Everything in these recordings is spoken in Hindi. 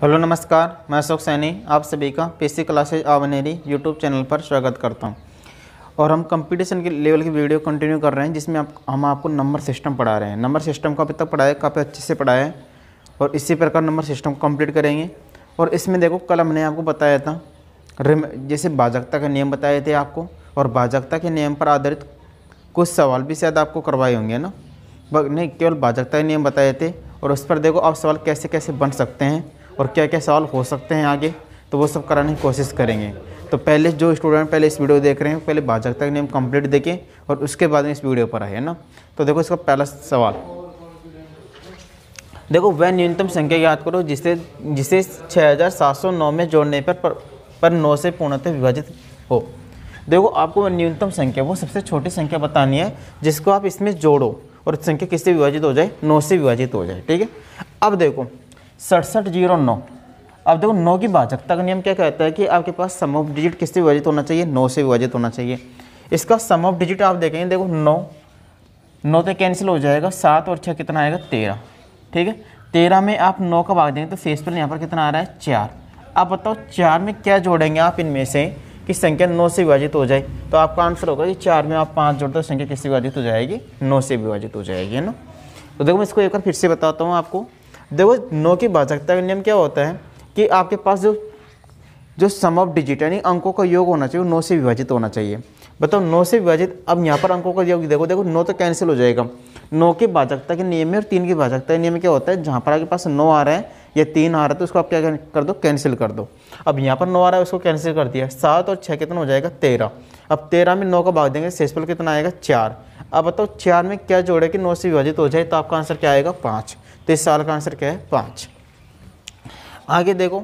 हेलो नमस्कार, मैं अशोक सैनी आप सभी का पीसी क्लासेज आवनेरी यूट्यूब चैनल पर स्वागत करता हूं। और हम कंपटीशन के लेवल की वीडियो कंटिन्यू कर रहे हैं, जिसमें हम आपको नंबर सिस्टम पढ़ा रहे हैं। नंबर सिस्टम का अभी तक पढ़ाया, काफ़ी अच्छे से पढ़ाया है और इसी प्रकार नंबर सिस्टम कंप्लीट करेंगे। और इसमें देखो, कल हमने आपको बताया था जैसे भाजकता के नियम बताए थे आपको, और भाजकता के नियम पर आधारित कुछ सवाल भी शायद आपको करवाए होंगे ना। नहीं, केवल भाजकता के नियम बताए थे और उस पर देखो आप सवाल कैसे कैसे बन सकते हैं और क्या क्या सवाल हो सकते हैं आगे, तो वो सब कराने की कोशिश करेंगे। तो पहले जो स्टूडेंट पहले इस वीडियो देख रहे हैं, पहले भाजकता के नियम कंप्लीट देखें और उसके बाद में इस वीडियो पर आए, है ना। तो देखो इसका पहला सवाल, देखो वह न्यूनतम संख्या याद करो जिसे 6709 में जोड़ने पर 9 से पूर्णतः विभाजित हो। देखो आपको वह न्यूनतम संख्या, वो सबसे छोटी संख्या बतानी है जिसको आप इसमें जोड़ो और संख्या किससे विभाजित हो जाए, 9 से विभाजित हो जाए, ठीक है। अब देखो 6709, अब देखो 9 की भाजकता का नियम क्या कहता है कि आपके पास सम ऑफ डिजिट किससे विभाजित होना चाहिए, 9 से विभाजित होना चाहिए। इसका सम ऑफ डिजिट आप देखेंगे, देखो 9 तो कैंसिल हो जाएगा, 7 और 6 कितना आएगा 13, ठीक है। 13 में आप 9 का भाग देंगे तो शेष पर यहाँ पर कितना आ रहा है 4। अब बताओ 4 में क्या जोड़ेंगे आप इनमें से कि संख्या 9 से विभाजित हो जाए, तो आपका आंसर होगा कि 4 में आप 5 जोड़ते हो संख्या किससे विभाजित हो जाएगी, 9 से विभाजित हो जाएगी, है ना। तो देखो मैं इसको एक बार फिर से बताता हूँ आपको। देखो 9 की भाजकता का नियम क्या होता है कि आपके पास जो सम ऑफ डिजिट यानी अंकों का योग होना चाहिए, वो 9 से विभाजित होना चाहिए। बताओ 9 से विभाजित, अब यहाँ पर अंकों का योग देखो 9 तो कैंसिल हो जाएगा। 9 की भाजकता के नियम में और 3 की भाजकता के नियम में क्या होता है, जहाँ पर आपके पास 9 आ रहा है या 3 आ रहा है तो उसको आप क्या कर दो, कैंसिल कर दो। अब यहाँ पर 9 आ रहा है, उसको कैंसिल कर दिया। 7 और 6 कितना हो जाएगा 13। अब 13 में 9 का भाग देंगे, शेषफल कितना आएगा 4। अब बताओ 4 में क्या जोड़े कि 9 से विभाजित हो जाए, तो आपका आंसर क्या आएगा 5। तो इस साल का आंसर क्या है 5। आगे देखो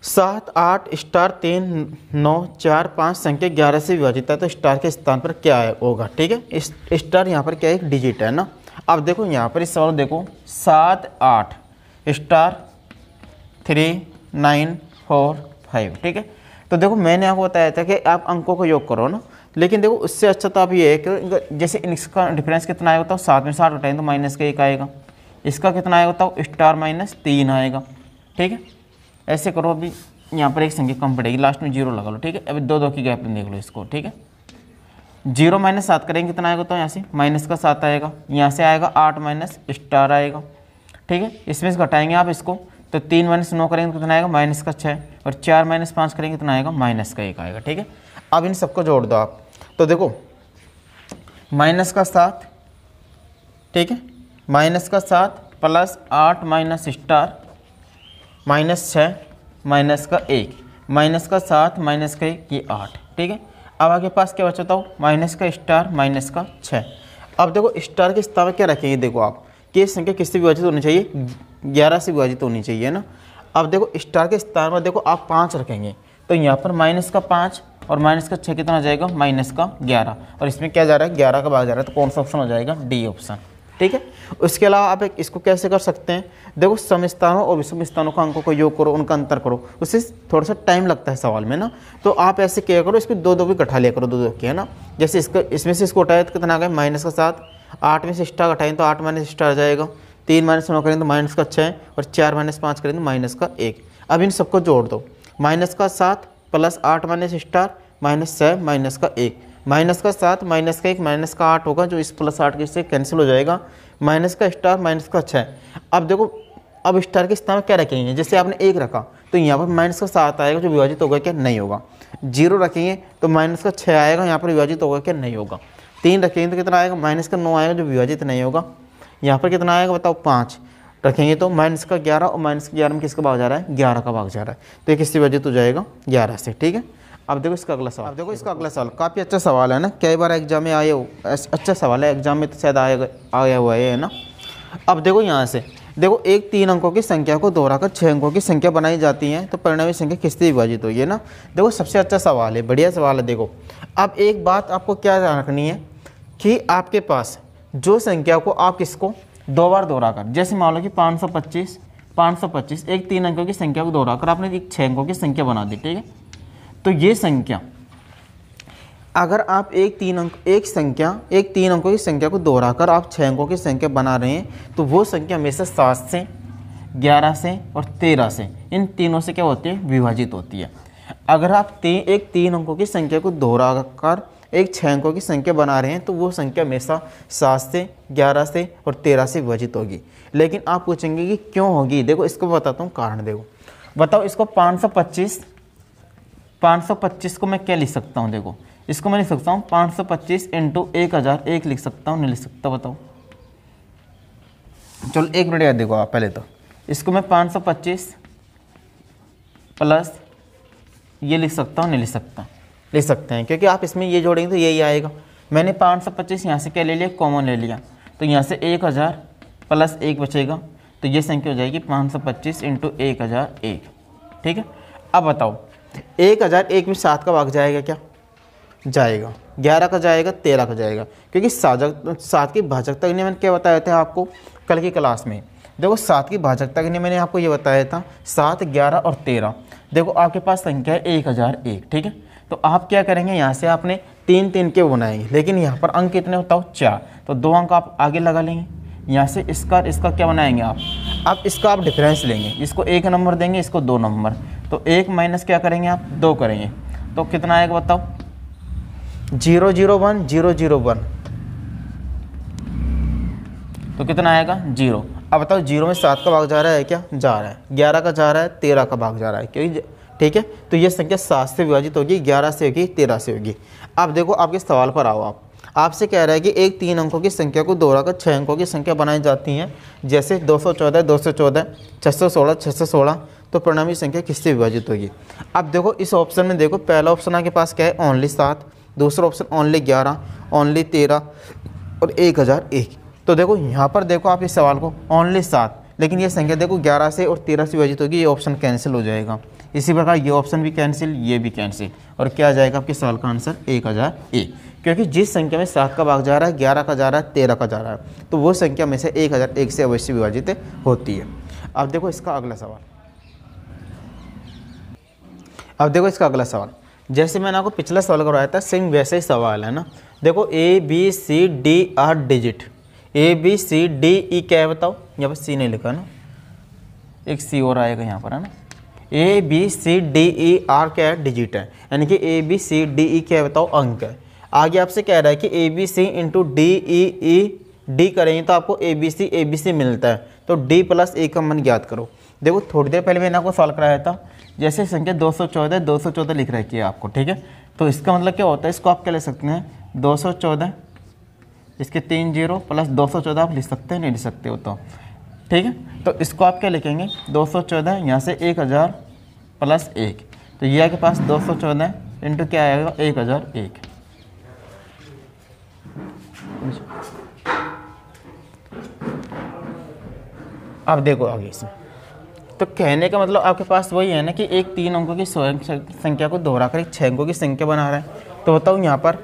7 8 स्टार 3 9 4 5 संख्या 11 से विभाजित है, तो स्टार के स्थान पर क्या होगा, ठीक है। स्टार यहाँ पर क्या एक डिजिट है ना। अब देखो यहाँ पर इस सवाल देखो 7 8 स्टार 3 9 4 5, ठीक है। तो देखो मैंने आपको बताया था कि आप अंकों का योग करो ना, लेकिन देखो उससे अच्छा तो आप ये है कि जैसे इसका डिफरेंस कितना आएगा बताओ, 7 में 7 उठाएंगे तो माइनस का 1 आएगा। इसका कितना आएगा बताओ, स्टार -3 आएगा, ठीक है। ऐसे करो, अभी यहाँ पर एक संख्या कम पड़ेगी, लास्ट में 0 लगा लो, ठीक है। अभी 2 की गैप में देख लो इसको, ठीक है। 0 - 7 करेंगे कितना आएगा, तो यहाँ से माइनस का 7 आएगा, यहाँ से आएगा 8 माइनस स्टार आएगा, ठीक है। इसमें से घटाएंगे आप इसको, तो 3 - 9 करेंगे तो कितना आएगा माइनस का 6, और 4 - 5 करेंगे कितना आएगा माइनस का 1 आएगा, ठीक है। अब इन सबको जोड़ दो आप, तो देखो माइनस का 7, ठीक है, माइनस का 7 प्लस 8 माइनस स्टार -6 माइनस का 1, माइनस का 7 माइनस का 1, ये 8, ठीक है। अब आपके पास क्या बचा था, माइनस का स्टार माइनस का 6। अब देखो स्टार के स्थान में क्या रखेंगे, देखो आप कि ये संख्या किससे विभाजित होनी चाहिए, 11 से विभाजित होनी चाहिए ना। अब देखो स्टार के स्थान पर देखो आप 5 रखेंगे, तो यहाँ पर माइनस का 5 और माइनस का 6 कितना आ जाएगा, माइनस का 11, और इसमें क्या जा रहा है 11 का भाग जा रहा है, तो कौन सा ऑप्शन हो जाएगा, डी ऑप्शन, ठीक है। उसके अलावा आप इसको कैसे कर सकते हैं, देखो सम स्थानों और विषम स्थानों का अंकों को योग करो, उनका अंतर करो, उससे थोड़ा सा टाइम लगता है सवाल में ना। तो आप ऐसे क्या करो, इसको 2 भी घटा लिया करो, 2 की, है ना। जैसे इसमें से इसको उठाए तो कितना आ गया माइनस का 7, 8 में से स्टार घटाएं तो 8 माइनस स्टार आ जाएगा, 3 - 9 करें तो माइनस का 6, और 4 - 5 करें तो माइनस का 1। अब इन सबको जोड़ दो, माइनस का 7 प्लस 8 माइनस स्टार -6 माइनस का 1, माइनस का 7 माइनस का 1 माइनस का 8 होगा, जो इस प्लस 8 के से कैंसिल हो जाएगा, माइनस का स्टार माइनस का 6। अब देखो अब स्टार के स्थान में क्या रखेंगे, जैसे आपने 1 रखा तो यहाँ पर माइनस का 7 आएगा, जो विभाजित होगा क्या, नहीं होगा। 0 रखेंगे तो माइनस का 6 आएगा, यहाँ पर विभाजित होगा क्या, नहीं होगा। 3 रखेंगे तो कितना आएगा, माइनस का 9 आएगा, जो विभाजित नहीं होगा। यहाँ पर कितना आएगा बताओ, 5 रखेंगे तो माइनस का 11, और माइनस का 11 में किसका भाग जा रहा है, 11 का भाग जा रहा है, तो ये किससे विभाजित हो जाएगा, 11 से, ठीक है। अब देखो इसका अगला सवाल, काफ़ी अच्छा सवाल है ना, कई बार एग्जाम में आए हो, अच्छा सवाल है, एग्जाम में तो शायद आया हुआ है ना। अब देखो यहाँ से देखो, एक 3 अंकों की संख्या को दोहराकर 6 अंकों की संख्या बनाई जाती है, तो परिणामी संख्या किससे विभाजित होगी, है ना। देखो सबसे अच्छा सवाल है, बढ़िया सवाल है। देखो अब एक बात आपको क्या ध्यान रखनी है कि आपके पास जो संख्या को आप किसको 2 बार दोहराकर, जैसे मान लो कि 525 एक 3 अंकों की संख्या को दोहराकर आपने एक 6 अंकों की संख्या बना दी, ठीक है। तो ये संख्या अगर आप एक 3 अंकों की संख्या को दोहराकर आप 6 अंकों की संख्या बना रहे हैं, तो वो संख्या हमेशा 7 से 11 से और 13 से, इन तीनों से क्या होती है, विभाजित होती है। अगर आप एक 3 अंकों की संख्या को दोहराकर एक 6 अंकों की संख्या बना रहे हैं तो वो संख्या हमेशा 7 से, 11 से और 13 से विभाजित होगी। लेकिन आप पूछेंगे कि क्यों होगी, देखो इसको बताता हूँ कारण। देखो बताओ, इसको 525 को मैं क्या लिख सकता हूँ, देखो इसको मैं लिख सकता हूँ 525 इंटू 1001 लिख सकता हूँ, नहीं लिख सकता, बताओ। चलो 1 मिनट याद, देखो आप पहले तो इसको मैं 525 प्लस ये लिख सकता हूँ, नहीं लिख सकता, लिख सकते हैं, क्योंकि आप इसमें ये जोड़ेंगे तो यही आएगा। मैंने 525 यहाँ से क्या ले लिया, कॉमन ले लिया, तो यहाँ से 1000 प्लस 1 बचेगा, तो ये संख्या हो जाएगी 525 इंटू 1001। ठीक है, अब बताओ 1001 में 7 का भाग जाएगा क्या, जाएगा, 11 का जाएगा, 13 का जाएगा, क्योंकि 7 की भाजकता के लिए मैंने क्या बताया था आपको कल की क्लास में। देखो 7 की भाजकता के लिए मैंने आपको ये बताया था 7, 11 और 13। देखो आपके पास संख्या है 1001, ठीक है, तो आप क्या करेंगे, यहाँ से आपने 3 के बनाएंगे, लेकिन यहाँ पर अंक कितने बताओ, 4, तो 2 अंक आप आगे लगा लेंगे। यहाँ से इसका क्या बनाएंगे आप, अब इसका आप डिफरेंस लेंगे, इसको 1 नंबर देंगे, इसको 2 नंबर, तो 1 माइनस क्या करेंगे आप, 2 करेंगे, तो कितना आएगा बताओ, 0 0 1 0 0 1, तो कितना आएगा 0। अब बताओ 0 में 7 का भाग जा रहा है क्या, जा रहा है, 11 का जा रहा है, 13 का भाग जा रहा है, क्योंकि ठीक है, तो ये संख्या 7 से विभाजित होगी, 11 से होगी, 13 से होगी। अब देखो आपके सवाल पर आओ, आपसे कह रहा है कि एक 3 अंकों की संख्या को दोहराकर 6 अंकों की संख्या बनाई जाती हैं, जैसे 214 214, 616 616, तो परिणामी संख्या किससे विभाजित होगी। अब देखो इस ऑप्शन में, देखो पहला ऑप्शन आपके पास क्या है, ओनली 7, दूसरा ऑप्शन ओनली 11, ओनली 13 और 1001। तो देखो यहाँ पर देखो आप इस सवाल को ओनली 7, लेकिन ये संख्या देखो 11 से और 13 से विभाजित होगी, ये ऑप्शन कैंसिल हो जाएगा। इसी प्रकार ये ऑप्शन भी कैंसिल, ये भी कैंसिल, और क्या आ जाएगा आपके सवाल का आंसर 1001, क्योंकि जिस संख्या में 7 का भाग जा रहा है, 11 का जा रहा है, 13 का जा रहा है, तो वो संख्या में से 1001 से अवश्य विभाजित होती है। अब देखो इसका अगला सवाल, जैसे मैंने आपको पिछला सवाल करवाया था, सेम वैसे ही सवाल है ना। देखो ABCD आर डिजिट, ABCDE क्या है बताओ, यहाँ पर सी नहीं लिखा ना, एक सी और आएगा यहाँ पर, है ना। ABCDE आर क्या है, डिजिट है, यानी कि ABCDE क्या है बताओ, अंक है। आगे आपसे कह रहा है कि ABC इंटू DEE करेंगे तो आपको ABC मिलता है, तो D प्लस A का मान ज्ञात करो। देखो थोड़ी देर पहले मैंने आपको सवाल कराया था, जैसे संख्या 214 लिख रखी है आपको, ठीक है, तो इसका मतलब क्या होता है, इसको आप क्या ले सकते हैं, 214 इसके 3 0 प्लस 214 आप लिख सकते हैं, नहीं लिख सकते हो तो, ठीक है, तो इसको आप क्या लिखेंगे, 214 यहाँ से 1000 प्लस 1, तो ये आपके पास 214 इंटू क्या आएगा, 1001। अब देखो आगे इसमें, तो कहने का मतलब आपके पास वही है ना कि एक 3 अंकों की संख्या को दोहराकर एक 6 अंकों की संख्या बना रहा है। तो बताओ यहाँ पर,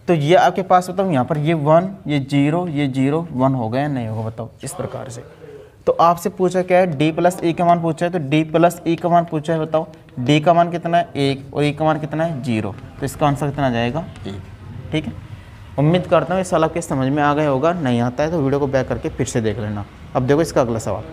तो ये आपके पास बताओ यहाँ पर ये 1, ये 0, ये 0 1 हो गया, नहीं होगा बताओ, इस प्रकार से। तो आपसे पूछा क्या है, D प्लस E का मान पूछा है, तो D प्लस E का मान पूछा है, बताओ D का मान कितना है 1 और E का मान कितना है 0, तो इसका आंसर कितना आ जाएगा 1। ठीक है, उम्मीद करता हूँ इस सवाल आपके समझ में आ गया होगा, नहीं आता है तो वीडियो को बैक करके फिर से देख लेना। अब देखो इसका अगला सवाल,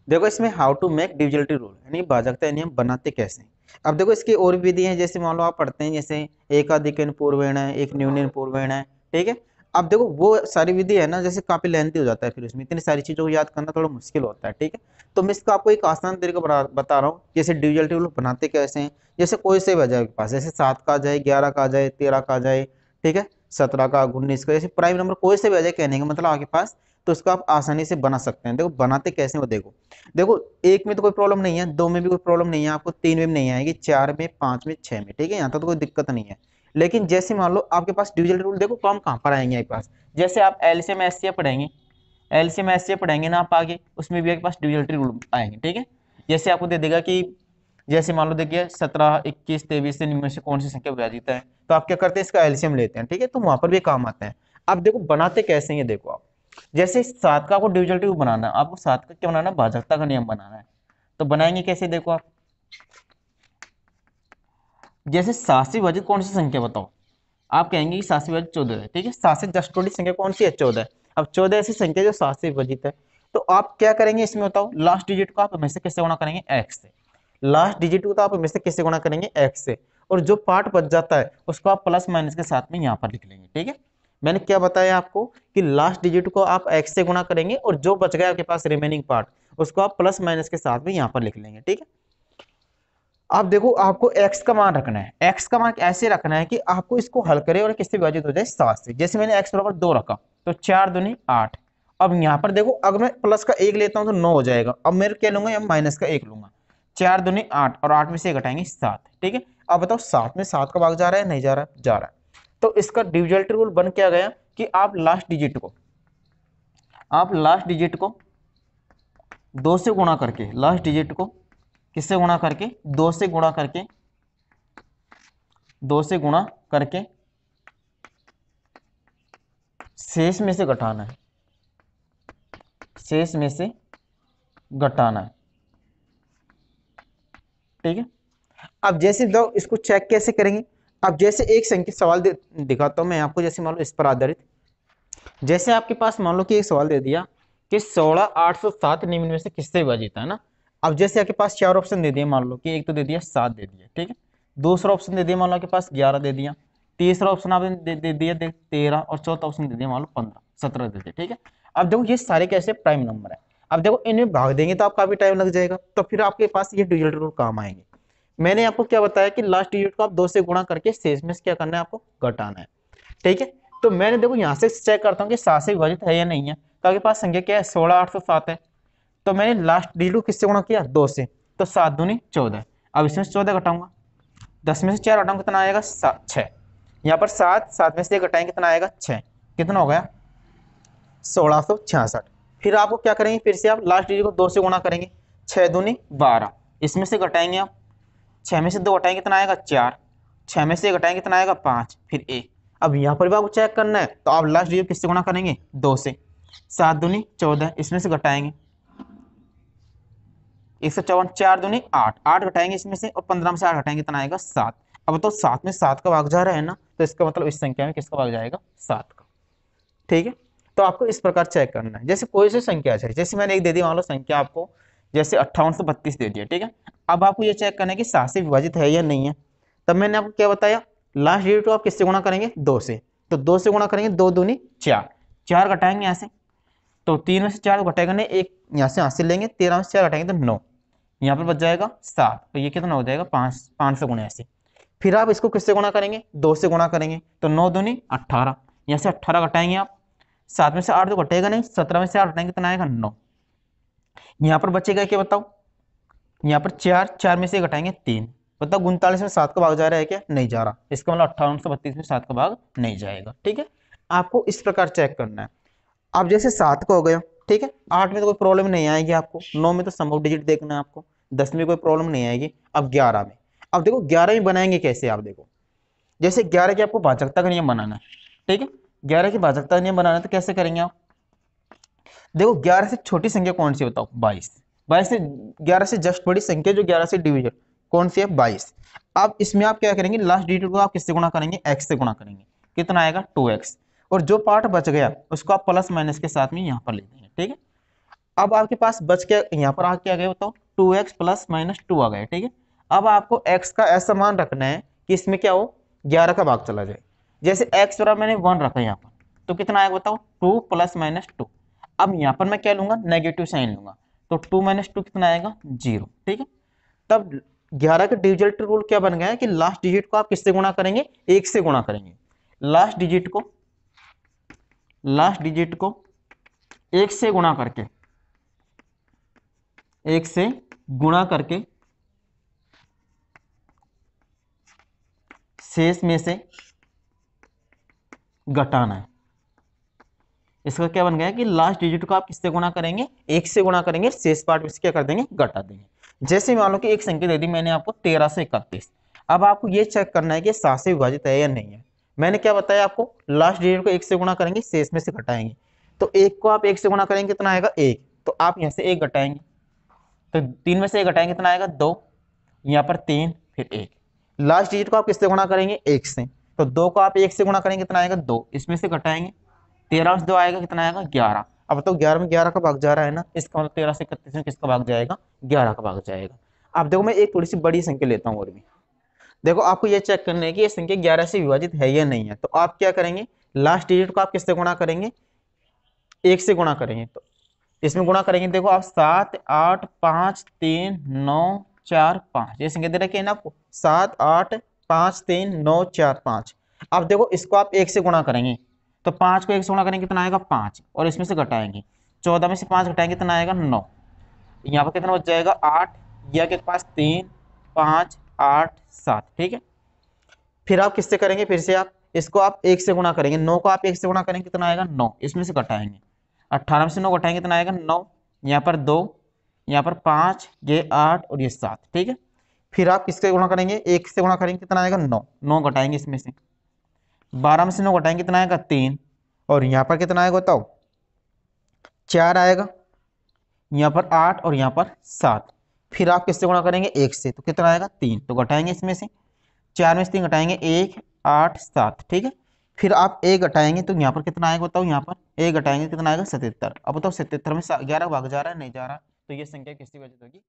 देखो इसमें how to make divisibility rule, यानी भाजकता नियम बनाते कैसे। अब देखो इसकी और भी विधि है, जैसे मान लो आप पढ़ते हैं जैसे एकाधिकन पूर्वेण है, एक न्यूनन पूर्वेण है, ठीक है। अब देखो वो सारी विधि है ना, जैसे काफी लेंथी हो जाता है, फिर उसमें इतनी सारी चीजों को याद करना थोड़ा मुश्किल होता है, ठीक है। तो मैं इसका आपको एक आसान तरीका बता रहा हूँ, जैसे डिविजिबिलिटी रूल बनाते कैसे हैं। जैसे कोई से भी आ जाए आपके पास, जैसे 7 का आ जाए, 11 का आ जाए, 13 का आ जाए, ठीक है, 17 का, 19 का, जैसे प्राइम नंबर कोई से भी आ जाए कहने का मतलब आपके पास, तो उसको आप आसानी से बना सकते हैं। देखो बनाते कैसे वो देखो, देखो 1 में तो कोई प्रॉब्लम नहीं है, 2 में भी कोई प्रॉब्लम नहीं है, आपको 3 में भी नहीं आएगी, 4 में, 5 में, 6 में, ठीक है, यहाँ तक तो कोई दिक्कत नहीं है। लेकिन जैसे मान लो आपके पास डिविजिबिलिटी रूल, देखो काम कहाँ पर आएंगे आपके पास, जैसे आप एलसीएम एचसीएफ पढ़ेंगे, एलसीएम एचसीएफ पढ़ेंगे ना आप आगे, उसमें भी आपके पास डिविजिबिलिटी रूल आएंगे, ठीक है। जैसे आपको दे देगा कि जैसे मान लो देखिए 17, 21, 23 से निम्न से कौन सी संख्या विभाजित है, तो आप क्या करते हैं, इसका एलसीएम लेते हैं, ठीक है, तो वहां पर भी काम आते हैं। अब देखो बनाते कैसे हैं, देखो आप जैसे 7 का आपको डिविजिबिलिटी रूल बनाना है, आपको 7 का क्या बनाना है, भाजकता का नियम बनाना है, तो बनाएंगे कैसे, देखो आप जैसे 7 से विभाजित कौन सी संख्या बताओ, आप कहेंगे कि 7 से विभाजित 14 है, ठीक है, 7 से जस्ट थोड़ी संख्या कौन सी है, 14। अब 14 ऐसी संख्या जो 7 से विभाजित है, तो आप क्या करेंगे इसमें बताओ, लास्ट डिजिट को आप हमें से किससे गुणा करेंगे, एक्स से। लास्ट डिजिट को तो आप हमें से किससे गुणा करेंगे, एक्स से। और जो पार्ट बच जाता है उसको आप प्लस माइनस के साथ में यहाँ पर लिख लेंगे। ठीक है, मैंने क्या बताया आपको कि लास्ट डिजिट को आप एक्स से गुणा करेंगे और जो बच गया आपके पास रिमेनिंग पार्ट उसको आप प्लस माइनस के साथ में यहाँ पर लिख लेंगे। ठीक है, आप देखो आपको x का मान रखना है, x का मान ऐसे रखना है कि आपको इसको हल करे और किससे विभाजित हो जाए, 7 से। जैसे मैंने x बराबर 2 रखा तो 4 दूनी 8। अब यहाँ पर देखो अगर मैं प्लस का 1 लेता हूँ तो 9 हो जाएगा। अब मैं क्या लूंगा, या माइनस का 1 लूंगा। 4 दूनी 8 और 8 में से 1 घटाएंगे 7। ठीक है, अब बताओ 7 में 7 का भाग जा रहा है, नहीं जा रहा है, जा रहा है। तो इसका डिविजल रूल बन क्या गया कि आप लास्ट डिजिट को 2 से गुणा करके, लास्ट डिजिट को किससे गुणा करके, 2 से गुणा करके, 2 से गुणा करके शेष में से घटाना है, शेष में से घटाना है। ठीक है, अब जैसे दो इसको चेक कैसे करेंगे। अब जैसे एक संख्या सवाल दिखाता हूं मैं आपको, जैसे मान लो इस पर आधारित, जैसे आपके पास मान लो कि एक सवाल दे दिया कि 16,807 निम्न में से किससे विभाजित है ना। अब जैसे आपके पास 4 ऑप्शन दे दिए, मान लो कि एक तो दे दिया 7 दे दिया। ठीक है, दूसरा ऑप्शन दे दिया मान लो आपके पास 11 दे दिया, तीसरा ऑप्शन आपने दे दिया 13 और चौथा ऑप्शन दे दिया मान लो 15 17 दे दिया। ठीक है, अब देखो ये सारे कैसे प्राइम नंबर है। अब देखो इन्हें भाग देंगे तो आपका भी टाइम लग जाएगा, तो फिर आपके पास ये डिजिटल रूल काम आएंगे। मैंने आपको क्या बताया कि लास्ट डिजिट को आप 2 से गुणा करके शेष में से क्या करना है, आपको घटाना है। ठीक है, तो मैंने देखो यहाँ से चेक करता हूँ कि 7 से विभाजित है या नहीं है। तो आपके पास संख्या क्या है, 16,807 है। तो मैंने लास्ट डिजिट को किससे गुणा किया, 2 से। तो 7 दूनी 14। अब इसमें से 14 घटाऊंगा, 10 में से 4 घटाऊंगा कितना आएगा, 6। यहाँ पर 7 में से 1 घटाएंगे कितना आएगा, 6। कितना हो गया, 1666। फिर आपको क्या करेंगे, फिर से आप लास्ट डिजिट को 2 से गुणा करेंगे, 6 दूनी 12। इसमें से घटाएंगे आप, 6 में से 2 घटाएंगे कितना आएगा, 4। 6 में से 1 घटाएंगे कितना आएगा, 5, फिर 1। अब यहाँ पर भी आपको चेक करना है, तो आप लास्ट डिजिट किससे गुणा करेंगे, 2 से। 7 दूनी 14, इसमें से घटाएंगे 154, 4 दूनी 8, 8 घटाएंगे इसमें से, और 15 में से 8 घटाएंगे कितना आएगा, 7। अब तो 7 में 7 का भाग जा रहा है ना, तो इसका मतलब इस संख्या में किसका भाग जाएगा, 7 का। ठीक है, तो आपको इस प्रकार चेक करना है। जैसे कोई सी संख्या है, जैसे मैंने एक दे दी मान लो संख्या आपको, जैसे 5832 दे दिया। ठीक है, अब आपको ये चेक करना है कि 7 से विभाजित है या नहीं है। तब मैंने आपको क्या बताया, लास्ट डिजिट को आप किससे गुणा करेंगे, 2 से। तो 2 से गुणा करेंगे, 2 दूनी 4, 4 घटाएंगे यहाँ से, तो 3 में से 4 घटेगा नहीं, एक यहाँ से हासिल लेंगे, 13 में से 4 घटाएंगे तो 9, यहाँ पर बच जाएगा 7। तो ये कितना हो जाएगा, 5 से गुणा ऐसे। फिर आप इसको किससे गुणा करेंगे, 2 से गुणा करेंगे, तो 9 दूनी 18, यहाँ से 18 घटाएंगे आप, 7 में से 8 तो घटेगा नहीं, 17 में से 8 घटाएंगे कितना आएगा, 9। यहाँ पर बचेगा क्या बताओ, यहाँ पर 4 में से घटाएंगे 3। बताओ 39 में 7 का भाग जा रहा है क्या, नहीं जा रहा। इसका मतलब 5832 में 7 का भाग नहीं जाएगा। ठीक है, आपको इस प्रकार चेक करना है। अब जैसे 7 का हो गया, ठीक है, 8 में तो कोई प्रॉब्लम नहीं आएगी आपको, 9 में तो संभव डिजिट देखना है आपको, 10 में कोई प्रॉब्लम नहीं आएगी। अब 11 में, अब देखो 11 में बनाएंगे कैसे, आप देखो जैसे 11 की आपको भाजकता का नियम बनाना है। ठीक है, 11 की भाजकता का नियम बनाना है, तो कैसे करेंगे आप, देखो 11 से छोटी संख्या कौन सी बताओ, 22। 22 से 11 से जस्ट बड़ी संख्या जो 11 से डिविजन कौन सी है, 22। अब इसमें आप क्या करेंगे, लास्ट डिजिट को आप किससे गुणा करेंगे, x से गुणा करेंगे, कितना आएगा 2x। और जो पार्ट बच गया उसको आप प्लस माइनस के साथ में यहाँ पर ले देंगे। ठीक है, अब आपके पास बच के यहाँ पर आ क्या गया बताओ, 2x प्लस माइनस 2 आ गया। ठीक है, अब आपको x का ऐसा मान रखना है कि इसमें क्या हो, 11 का भाग चला जाए। जैसे x बराबर मैंने 1 रखा यहाँ पर, तो कितना आएगा बताओ, 2 प्लस माइनस 2। अब यहाँ पर मैं क्या लूंगा, नेगेटिव साइन लूंगा, तो 2 माइनस 2 कितना आएगा, 0। ठीक है, तब 11 का डिजिटल रूल क्या बन गया है कि लास्ट डिजिट को आप किससे गुणा करेंगे, 1 से गुणा करेंगे। लास्ट डिजिट को 1 से गुणा करके, 1 से गुणा करके शेष में से घटाना है। इसका क्या बन गया कि लास्ट डिजिट को आप किससे गुणा करेंगे, 1 से गुणा करेंगे, शेष पार्ट में से क्या कर देंगे, घटा देंगे। जैसे मान लो कि एक संख्या दे दी मैंने आपको 13 से 31। अब आपको ये चेक करना है कि 7 से विभाजित है या नहीं है। मैंने क्या बताया आपको, लास्ट डिजिट को 1 से गुणा करेंगे, शेष में से घटाएंगे। तो 1 को आप 1 से गुणा करेंगे कितना आएगा, 1। तो आप यहाँ से 1 घटाएंगे, तो 3 में से 1 घटाएंगे कितना आएगा, 2। यहाँ पर 3 फिर 1। लास्ट डिजिट को आप किससे गुणा करेंगे, 1 से। तो 2 को आप 1 से गुणा करेंगे कितना आएगा, 2। इसमें से घटाएंगे, 13 से 2 आएगा कितना आएगा, 11। अब तो 11 में 11 का भाग जा रहा है ना, इसका मतलब 13 से 31 में किसका भाग जाएगा, 11 का भाग जाएगा। अब देखो मैं एक थोड़ी सी बड़ी संख्या लेता हूँ और भी। देखो आपको ये चेक करना है कि ये संख्या 11 से विभाजित है या नहीं है, तो आप क्या करेंगे, लास्ट डिजिट को आप किससे गुणा करेंगे, 1 से गुणा करेंगे। तो इसमें गुणा करेंगे, देखो आप 7 8 5 3 9 4 5, ये संख्या दे रखी है ना आपको, 7 8 5 3 9 4 5। अब देखो इसको आप 1 से गुणा करेंगे, तो 5 को 1 से गुणा करेंगे कितना आएगा 5, और इसमें से घटाएंगे 14 में से 5 घटाएंगे कितना आएगा 9। यहाँ पर कितना बच जाएगा 8, या के पास 3 5 8 7, ठीक है। फिर आप किससे करेंगे, फिर से आप इसको आप 1 से गुणा करेंगे, 9 को आप 1 से गुणा करेंगे कितना आएगा 9, इसमें से घटाएंगे 18 में से 9 घटाएंगे कितना आएगा 9, यहाँ पर 2, यहाँ पर 5, ये 8 और ये 7, ठीक है। फिर आप किससे गुणा करेंगे, 1 से गुणा करेंगे कितना आएगा 9, 9 घटाएंगे इसमें से, 12 में से 9 घटाएंगे कितना आएगा 3, और यहाँ पर कितना आएगा बताओ 4 आएगा, यहाँ पर 8 और यहाँ पर 7। फिर आप किससे गुणा करेंगे 1 से, तो कितना आएगा 3, तो घटाएंगे इसमें से, 4 में से 3 घटाएंगे 1 8 7, ठीक है। फिर आप 1 घटाएंगे तो यहाँ पर कितना आएगा बताओ, यहाँ पर 1 घटाएंगे कितना आएगा 77। अब बताओ 77 में 11 भाग जा रहा है नहीं जा रहा, तो ये संख्या किसकी वजह होगी,